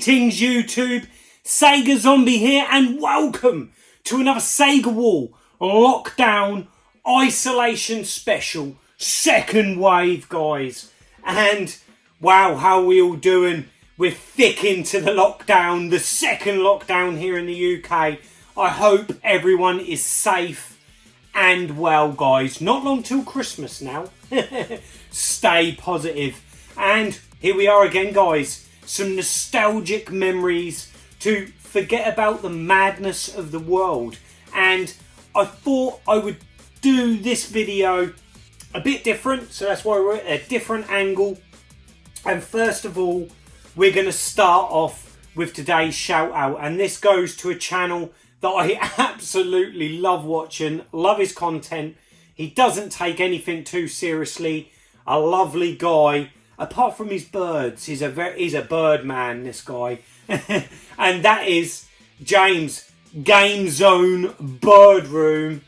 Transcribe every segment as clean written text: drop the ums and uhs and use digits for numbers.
Greetings YouTube, Sega Zombie here and welcome to another Sega Wall Lockdown Isolation Special, second wave guys. And wow, how are we all doing? We're thick into the lockdown, the second lockdown here in the UK. I hope everyone is safe and well guys. Not long till Christmas now. Stay positive. And here we are again guys. Some nostalgic memories to forget about the madness of the world. And I thought I would do this video a bit different. So that's why we're at a different angle. And first of all, we're going to start off with today's shout out. And this goes to a channel that I absolutely love watching. Love his content. He doesn't take anything too seriously. A lovely guy. Apart from his birds, he's a bird man, this guy. And that is James, Game Zone Birdroom.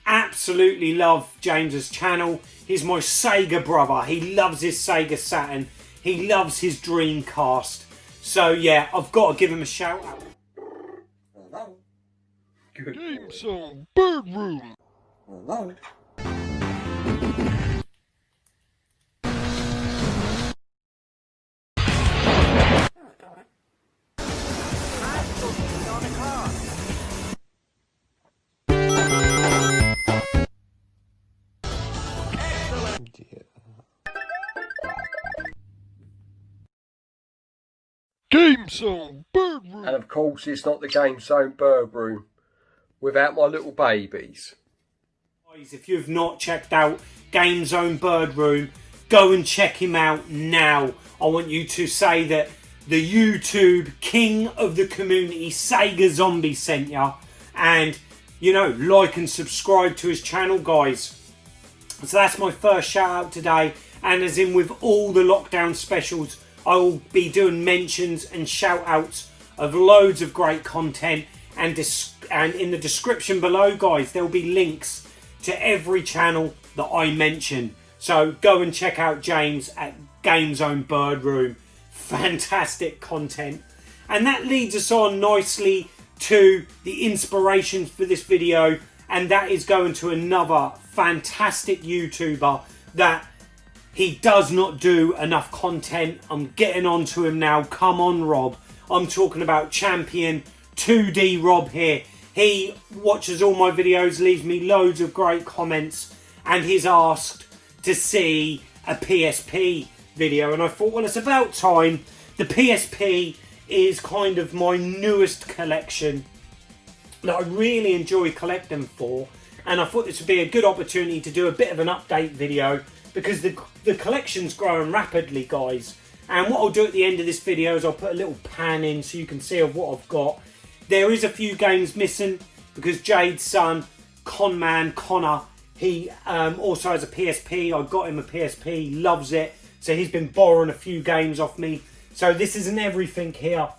Absolutely love James's channel. He's my Sega brother. He loves his Sega Saturn. He loves his Dreamcast. So yeah, I've got to give him a shout out. Hello. Game Zone Birdroom. Hello. Game Zone Birdroom. And of course it's not the Game Zone Birdroom without my little babies. Guys, if you've not checked out Game Zone Birdroom, go and check him out now. I want you to say that the YouTube king of the community, Sega Zombie, sent ya. And, you know, like and subscribe to his channel, guys. So that's my first shout out today. And as in with all the lockdown specials, I will be doing mentions and shout outs of loads of great content. And in the description below, guys, there will be links to every channel that I mention. So go and check out James at Game Zone Birdroom. Fantastic content. And that leads us on nicely to the inspiration for this video. And that is going to another fantastic YouTuber that he does not do enough content. I'm getting on to him now. Come on, Rob. I'm talking about champion 2D Rob here. He watches all my videos, leaves me loads of great comments, and he's asked to see a PSP video. And I thought, well, it's about time. The PSP is kind of my newest collection that I really enjoy collecting for. And I thought this would be a good opportunity to do a bit of an update video because the collection's growing rapidly, guys. And what I'll do at the end of this video is I'll put a little pan in so you can see of what I've got. There is a few games missing because Jade's son, Conman Connor, he also has a PSP. I got him a PSP, he loves it. So he's been borrowing a few games off me. So this isn't everything here,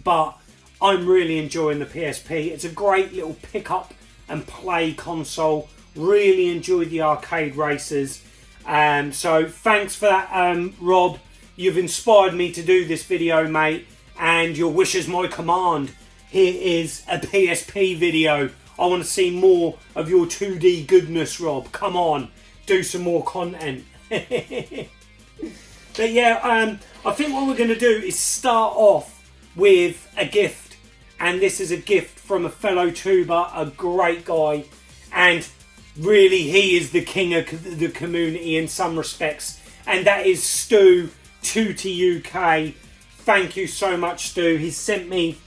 but I'm really enjoying the PSP. It's a great little pick up and play console. Really enjoy the arcade races. So thanks for that, Rob. You've inspired me to do this video, mate. And your wish is my command. Here is a PSP video. I want to see more of your 2D goodness, Rob. Come on, do some more content. But yeah, I think what we're going to do is start off with a gift. And this is a gift from a fellow tuber, a great guy. And really, he is the king of the community in some respects. And that is Stu, TootyUK. Thank you so much, Stu. He sent me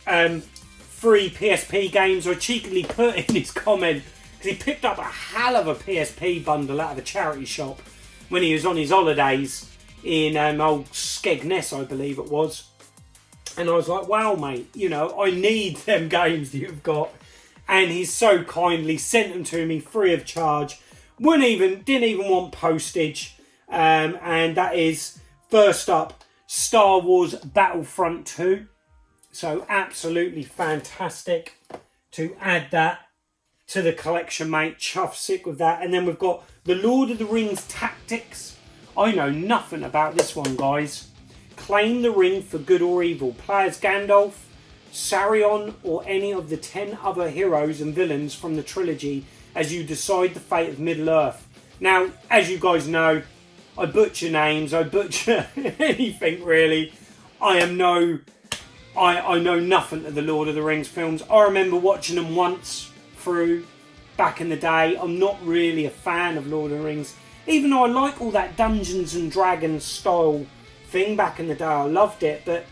3 PSP games. I cheekily put in his comment because he picked up a hell of a PSP bundle out of a charity shop when he was on his holidays in old Skegness, I believe it was. And I was like, wow, mate, you know, I need them games that you've got. And he's so kindly sent them to me free of charge. Didn't even want postage. And that is, first up, Star Wars Battlefront 2. So absolutely fantastic to add that to the collection, mate. Chuff sick with that. And then we've got the Lord of the Rings Tactics. I know nothing about this one, guys. Claim the ring for good or evil. Play as Gandalf, Sarion, or any of the 10 other heroes and villains from the trilogy as you decide the fate of Middle-earth. Now, as you guys know, I butcher names, I butcher anything really. I know nothing of the Lord of the Rings films. I remember watching them once through back in the day. I'm not really a fan of Lord of the Rings, even though I like all that Dungeons and Dragons style thing back in the day. I loved it, but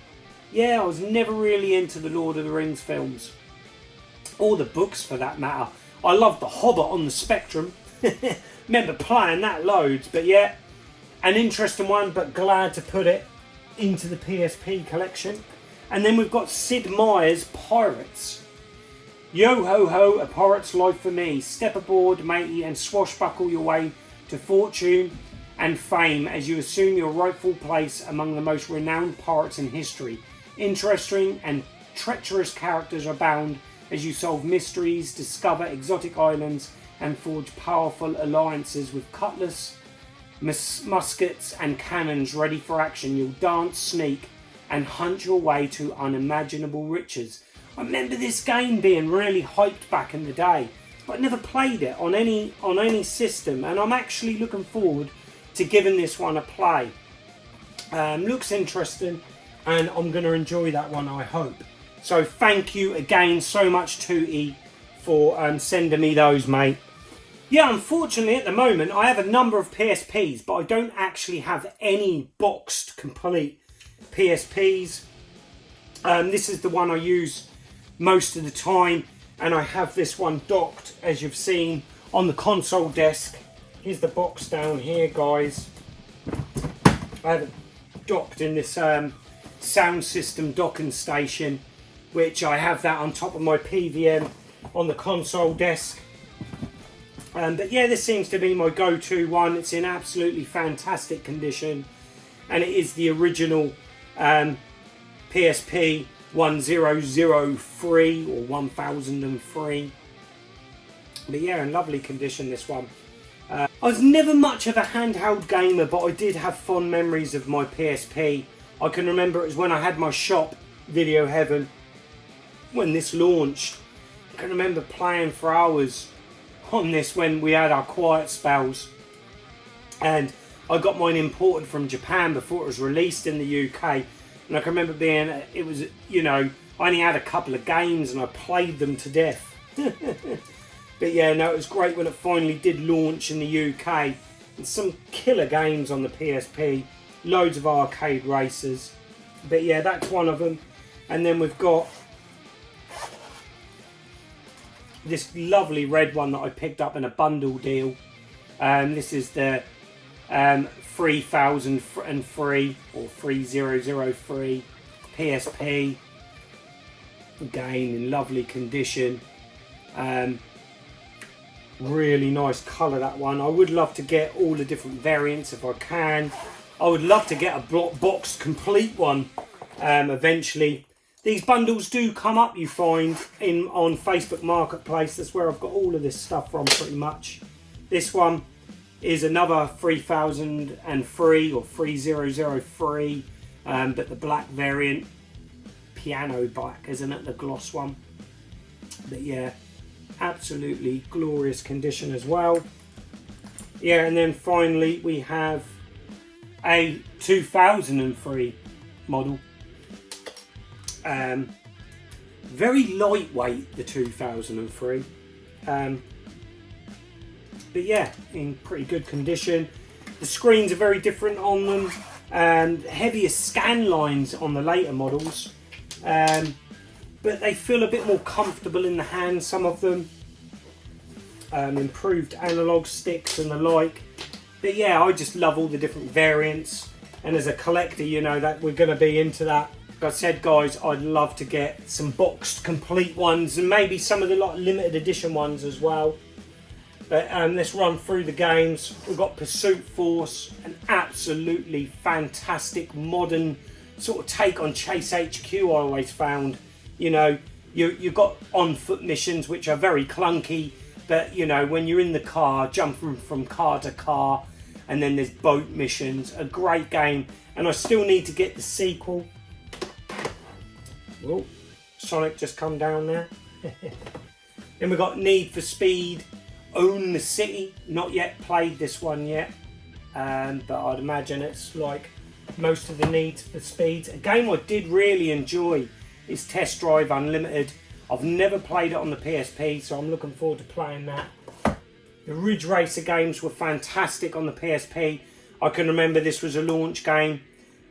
yeah, I was never really into the Lord of the Rings films, or the books for that matter. I loved The Hobbit on the Spectrum. Remember playing that loads, but yeah, an interesting one, but glad to put it into the PSP collection. And then we've got Sid Meier's Pirates. Yo ho ho, a pirate's life for me. Step aboard, matey, and swashbuckle your way to fortune and fame as you assume your rightful place among the most renowned pirates in history. Interesting and treacherous characters abound as you solve mysteries, discover exotic islands, and forge powerful alliances with cutlass, muskets, and cannons ready for action. You'll dance, sneak, and hunt your way to unimaginable riches. I remember this game being really hyped back in the day, but I never played it on any system, and I'm actually looking forward to giving this one a play. Looks interesting, and I'm going to enjoy that one, I hope. So thank you again so much, Tooty, for sending me those, mate. Yeah, unfortunately at the moment I have a number of PSPs, but I don't actually have any boxed complete PSPs. This is the one I use most of the time, and I have this one docked, as you've seen, on the console desk. Here's the box down here, guys. I have it docked in this sound system docking station, which I have that on top of my PVM on the console desk. But yeah, this seems to be my go-to one. It's in absolutely fantastic condition, and it is the original PSP 1003 or 1003. But yeah, in lovely condition, this one. I was never much of a handheld gamer, but I did have fond memories of my PSP. I can remember it was when I had my shop, Video Heaven, when this launched. I can remember playing for hours on this when we had our quiet spells, and I got mine imported from Japan before it was released in the UK, and I can remember it was, you know, I only had a couple of games and I played them to death. But yeah, no, it was great when it finally did launch in the UK, and some killer games on the PSP, loads of arcade races. But yeah, that's one of them. And then we've got this lovely red one that I picked up in a bundle deal. This is the 3003 or 3003 PSP. Again, in lovely condition. Really nice colour, that one. I would love to get all the different variants if I can. I would love to get a boxed complete one eventually. These bundles do come up, you find, on Facebook Marketplace. That's where I've got all of this stuff from, pretty much. This one is another 3003 or 3003, but the black variant. Piano black, isn't it? The gloss one. But yeah, absolutely glorious condition as well. Yeah, and then finally we have a 2003 model. Very lightweight, the 2003, but yeah, in pretty good condition. The screens are very different on them, heavier scan lines on the later models, but they feel a bit more comfortable in the hand, some of them. Improved analog sticks and the like. But yeah, I just love all the different variants, and as a collector, you know that we're going to be into that. Like I said, guys, I'd love to get some boxed complete ones, and maybe some of the limited edition ones as well. But let's run through the games. We've got Pursuit Force, an absolutely fantastic modern sort of take on Chase HQ. I always found, you know, you've got on foot missions which are very clunky, but you know, when you're in the car, jumping from car to car, and then there's boat missions. A great game, and I still need to get the sequel. Oh, Sonic just come down there. Then we've got Need for Speed, Own the City. Not yet played this one yet, but I'd imagine it's like most of the Need for Speeds. A game I did really enjoy is Test Drive Unlimited. I've never played it on the PSP, so I'm looking forward to playing that. The Ridge Racer games were fantastic on the PSP. I can remember this was a launch game,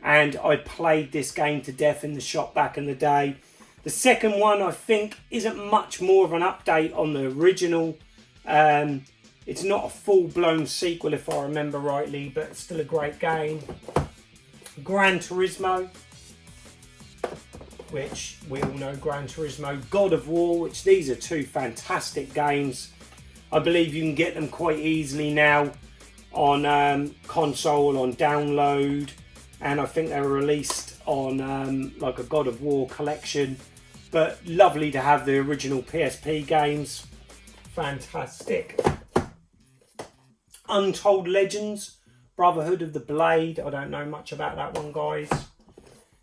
and I played this game to death in the shop back in the day. The second one, I think, isn't much more of an update on the original. It's not a full-blown sequel, if I remember rightly, but it's still a great game. Gran Turismo, which we all know, Gran Turismo. God of War, which these are two fantastic games. I believe you can get them quite easily now on console, on download, and I think they were released on like a God of War collection. But lovely to have the original PSP games. Fantastic. Untold Legends, Brotherhood of the Blade. I don't know much about that one, guys.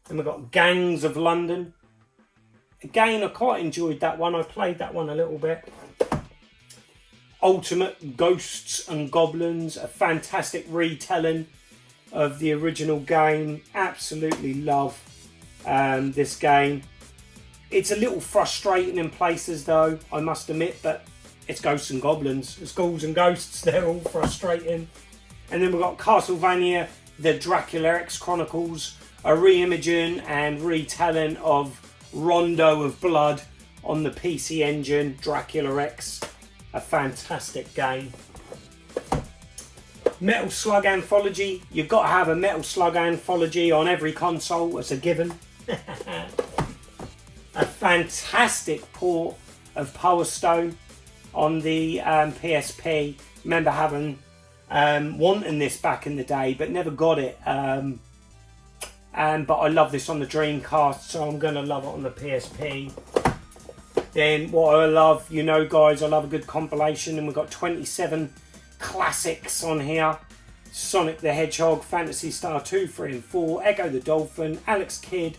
Then we've got Gangs of London. Again, I quite enjoyed that one. I played that one a little bit. Ultimate Ghosts and Goblins, a fantastic retelling of the original game. Absolutely love this game. It's a little frustrating in places though, I must admit, but it's Ghosts and Goblins. It's ghouls and ghosts, they're all frustrating. And then we've got Castlevania, the Dracula X Chronicles, a re-imaging and retelling of Rondo of Blood on the PC Engine, Dracula X. A fantastic game. Metal Slug Anthology. You've got to have a Metal Slug Anthology on every console. It's a given. A fantastic port of Power Stone on the PSP. Remember having wanting this back in the day, but never got it. But I love this on the Dreamcast, so I'm going to love it on the PSP. Then what I love, you know guys, I love a good compilation, and we've got 27 classics on here. Sonic the Hedgehog, Phantasy Star 2, 3 and 4, Echo the Dolphin, Alex Kidd,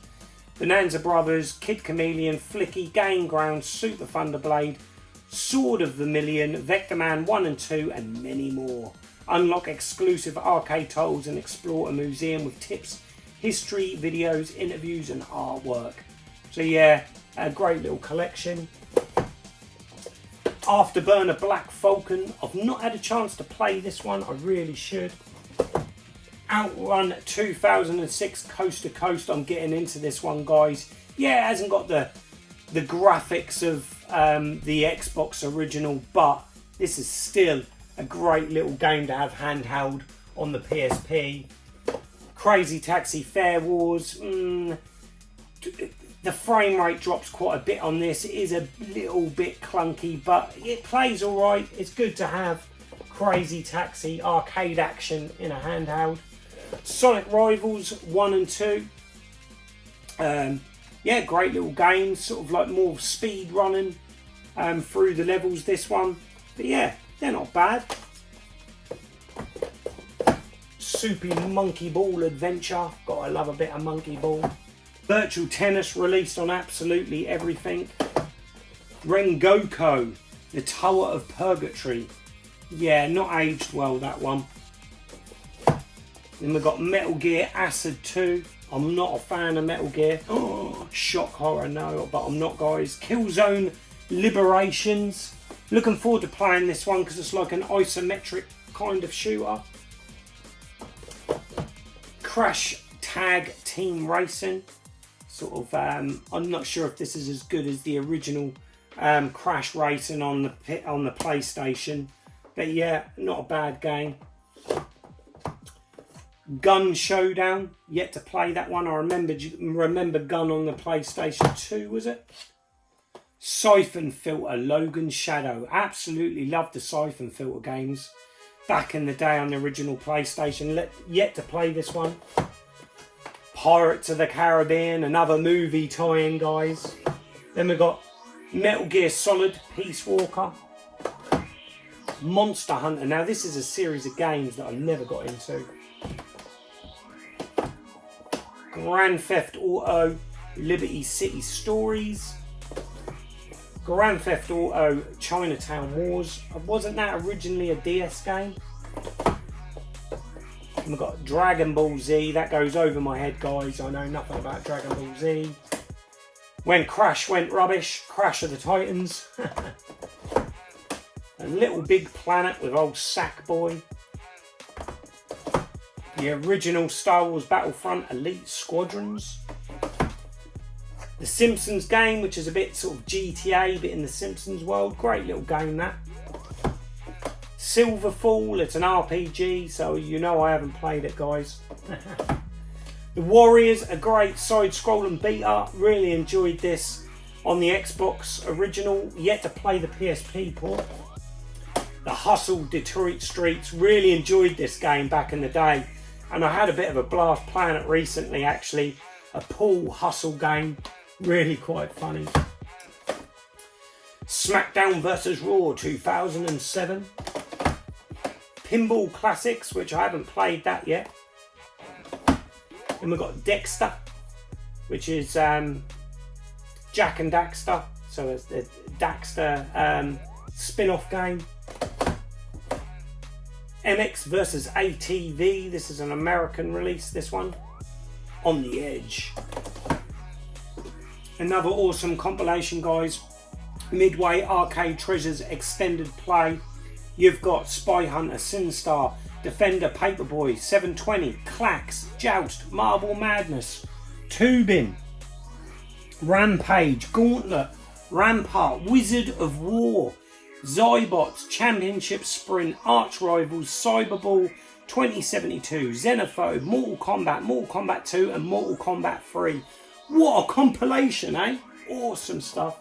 Bonanza Brothers, Kid Chameleon, Flicky, Game Ground, Super Thunderblade, Sword of the Million, Vector Man 1 and 2, and many more. Unlock exclusive arcade titles and explore a museum with tips, history, videos, interviews and artwork. So yeah, a great little collection. Afterburner Black Falcon. I've not had a chance to play this one. I really should. Outrun 2006 Coast to Coast. I'm getting into this one, guys. Yeah, it hasn't got the graphics of the Xbox original, but this is still a great little game to have handheld on the PSP. Crazy Taxi Fair Wars. The frame rate drops quite a bit on this. It is a little bit clunky, but it plays alright. It's good to have Crazy Taxi arcade action in a handheld. Sonic Rivals 1 and 2. Yeah, great little games. Sort of like more speed running through the levels, this one. But yeah, they're not bad. Soupy Monkey Ball Adventure. Gotta love a bit of Monkey Ball. Virtual Tennis released on absolutely everything. Rengoku, the Tower of Purgatory. Yeah, not aged well, that one. Then we've got Metal Gear Acid 2. I'm not a fan of Metal Gear. Oh, shock horror, no, but I'm not, guys. Killzone Liberations. Looking forward to playing this one because it's like an isometric kind of shooter. Crash Tag Team Racing. Sort of, I'm not sure if this is as good as the original Crash Racing on the PlayStation, but yeah, not a bad game. Gun Showdown, yet to play that one. I remember Gun on the PlayStation 2, was it? Siphon Filter, Logan Shadow. Absolutely loved the Siphon Filter games back in the day on the original PlayStation. Yet to play this one. Pirates of the Caribbean, another movie tie-in, guys. Then we've got Metal Gear Solid, Peace Walker. Monster Hunter. Now this is a series of games that I never got into. Grand Theft Auto Liberty City Stories. Grand Theft Auto Chinatown Wars. Wasn't that originally a DS game? And we've got Dragon Ball Z. That goes over my head, guys. I know nothing about Dragon Ball Z. When Crash went rubbish. Crash of the Titans. A Little Big Planet with old Sackboy. The original Star Wars Battlefront Elite Squadrons. The Simpsons game, which is a bit sort of GTA, but in the Simpsons world. Great little game, that. Silverfall, it's an RPG, so you know I haven't played it, guys. The Warriors, a great side-scrolling beat-up. Really enjoyed this on the Xbox original. Yet to play the PSP port. The Hustle Detroit Streets. Really enjoyed this game back in the day. And I had a bit of a blast playing it recently, actually. A pool hustle game. Really quite funny. SmackDown vs. Raw 2007. Pinball Classics, which I haven't played that yet. And we've got Dexter, which is Jack and Daxter. So it's the Daxter spin-off game. MX vs. ATV. This is an American release, this one. On the Edge. Another awesome compilation, guys. Midway Arcade Treasures Extended Play. You've got Spy Hunter, Sinstar, Defender, Paperboy, 720, Clax, Joust, Marble Madness, Tubin, Rampage, Gauntlet, Rampart, Wizard of War, Zybots, Championship Sprint, Arch Rivals, Cyberball, 2072, Xenophobe, Mortal Kombat 2 and Mortal Kombat 3. What a compilation, eh? Awesome stuff.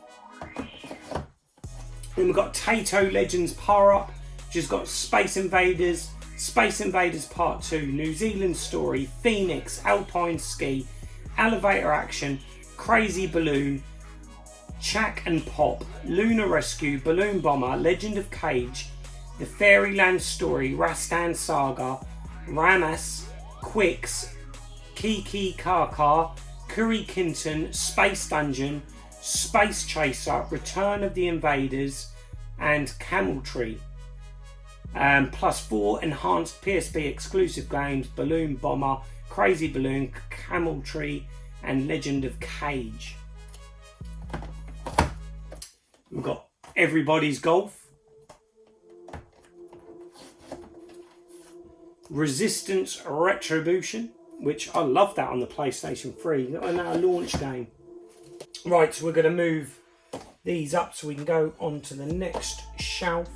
Then we've got Taito Legends Power Up, which has got Space Invaders Part 2, New Zealand Story, Phoenix, Alpine Ski, Elevator Action, Crazy Balloon, Chack and Pop, Lunar Rescue, Balloon Bomber, Legend of Cage, The Fairyland Story, Rastan Saga, Ramas, Quicks, Kiki Kaka, Curry Kinton, Space Dungeon, Space Chaser, Return of the Invaders, and Camel Tree. Plus 4 enhanced PSP exclusive games, Balloon Bomber, Crazy Balloon, Camel Tree, and Legend of Cage. We've got Everybody's Golf, Resistance Retribution, which I love that on the PlayStation 3, and that a launch game. Right, so we're going to move these up so we can go on to the next shelf.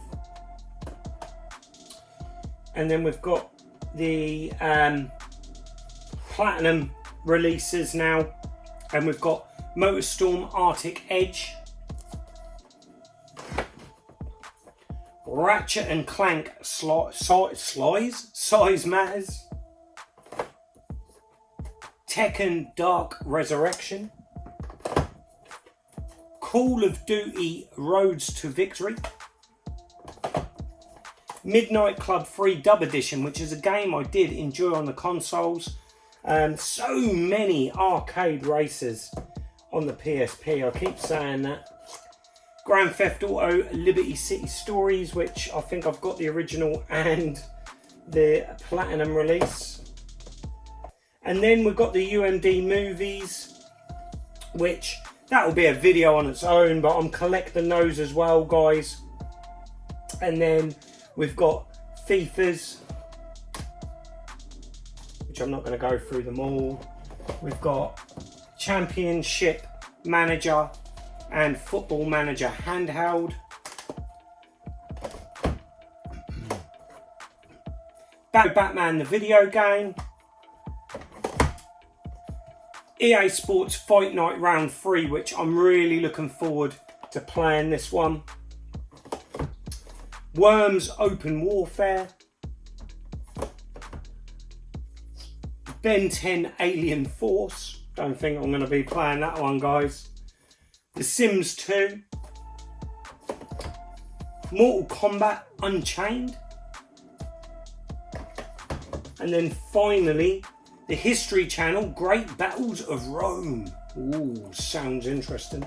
And then we've got the Platinum releases now. And we've got MotorStorm Arctic Edge, Ratchet and Clank Size Matters, Tekken Dark Resurrection, Call of Duty Roads to Victory, Midnight Club 3 Dub Edition, which is a game I did enjoy on the consoles. So many arcade races on the PSP, I keep saying that. Grand Theft Auto Liberty City Stories, which I think I've got the original and the Platinum release. And then we've got the UMD movies, which that will be a video on its own, but I'm collecting those as well, guys. And then we've got FIFAs, which I'm not going to go through them all. We've got Championship Manager and Football Manager handheld. Batman the video game. EA Sports Fight Night Round 3, which I'm really looking forward to playing this one. Worms Open Warfare. Ben 10 Alien Force. Don't think I'm going to be playing that one, guys. The Sims 2. Mortal Kombat Unchained. And then finally, the History Channel, Great Battles of Rome. Ooh, sounds interesting.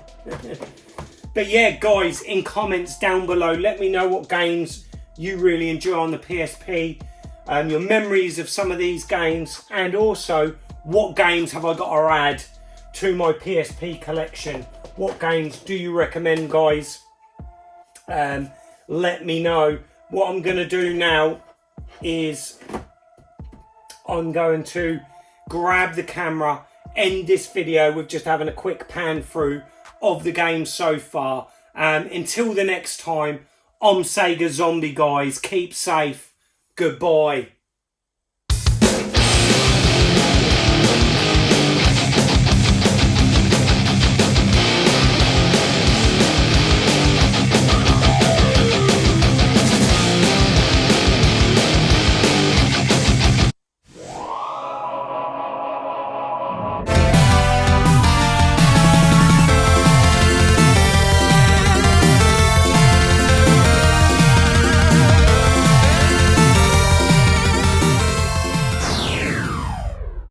But yeah, guys, in comments down below, let me know what games you really enjoy on the PSP, your memories of some of these games, and also what games have I got to add to my PSP collection. What games do you recommend, guys? Let me know. What I'm going to do now is I'm going to grab the camera, end this video with just having a quick pan through of the game so far. Until the next time, I'm Sega Zombie, guys. Keep safe. Goodbye.